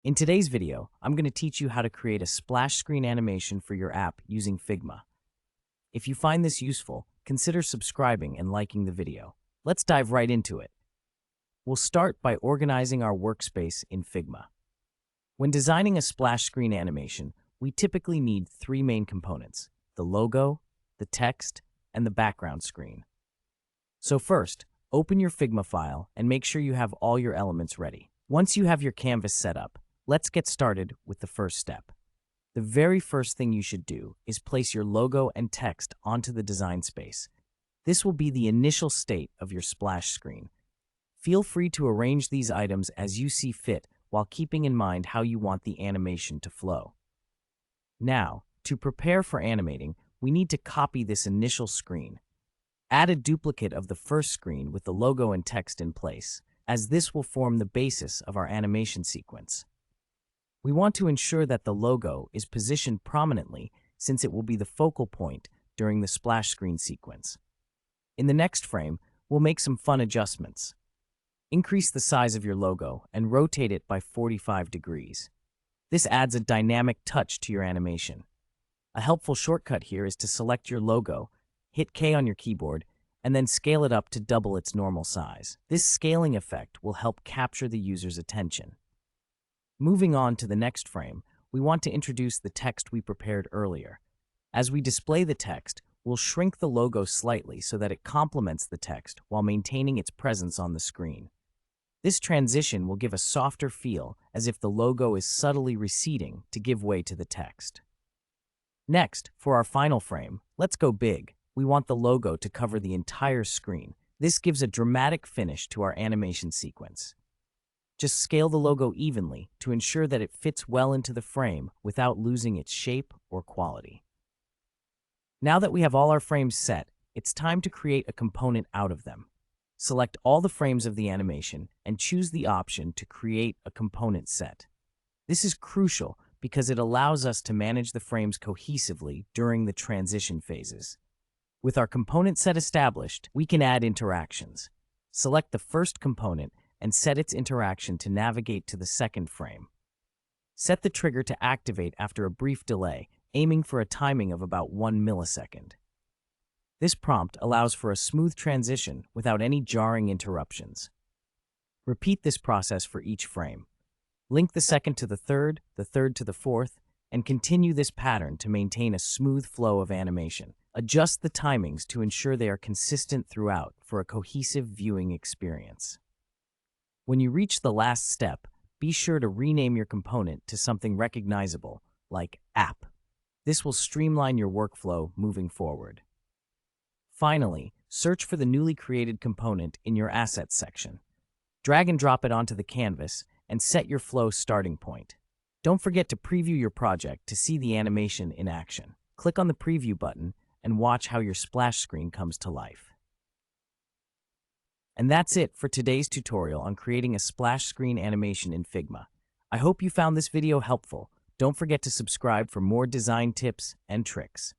In today's video, I'm going to teach you how to create a splash screen animation for your app using Figma. If you find this useful, consider subscribing and liking the video. Let's dive right into it. We'll start by organizing our workspace in Figma. When designing a splash screen animation, we typically need three main components: the logo, the text, and the background screen. So first, open your Figma file and make sure you have all your elements ready. Once you have your canvas set up, let's get started with the first step. The very first thing you should do is place your logo and text onto the design space. This will be the initial state of your splash screen. Feel free to arrange these items as you see fit while keeping in mind how you want the animation to flow. Now, to prepare for animating, we need to copy this initial screen. Add a duplicate of the first screen with the logo and text in place, as this will form the basis of our animation sequence. We want to ensure that the logo is positioned prominently since it will be the focal point during the splash screen sequence. In the next frame, we'll make some fun adjustments. Increase the size of your logo and rotate it by 45 degrees. This adds a dynamic touch to your animation. A helpful shortcut here is to select your logo, hit K on your keyboard, and then scale it up to double its normal size. This scaling effect will help capture the user's attention. Moving on to the next frame, we want to introduce the text we prepared earlier. As we display the text, we'll shrink the logo slightly so that it complements the text while maintaining its presence on the screen. This transition will give a softer feel, as if the logo is subtly receding to give way to the text. Next, for our final frame, let's go big. We want the logo to cover the entire screen. This gives a dramatic finish to our animation sequence. Just scale the logo evenly to ensure that it fits well into the frame without losing its shape or quality. Now that we have all our frames set, it's time to create a component out of them. Select all the frames of the animation and choose the option to create a component set. This is crucial because it allows us to manage the frames cohesively during the transition phases. With our component set established, we can add interactions. Select the first component and set its interaction to navigate to the second frame. Set the trigger to activate after a brief delay, aiming for a timing of about 1 millisecond. This prompt allows for a smooth transition without any jarring interruptions. Repeat this process for each frame. Link the second to the third to the fourth, and continue this pattern to maintain a smooth flow of animation. Adjust the timings to ensure they are consistent throughout for a cohesive viewing experience. When you reach the last step, be sure to rename your component to something recognizable, like app. This will streamline your workflow moving forward. Finally, search for the newly created component in your Assets section. Drag and drop it onto the canvas and set your flow starting point. Don't forget to preview your project to see the animation in action. Click on the preview button and watch how your splash screen comes to life. And that's it for today's tutorial on creating a splash screen animation in Figma. I hope you found this video helpful. Don't forget to subscribe for more design tips and tricks.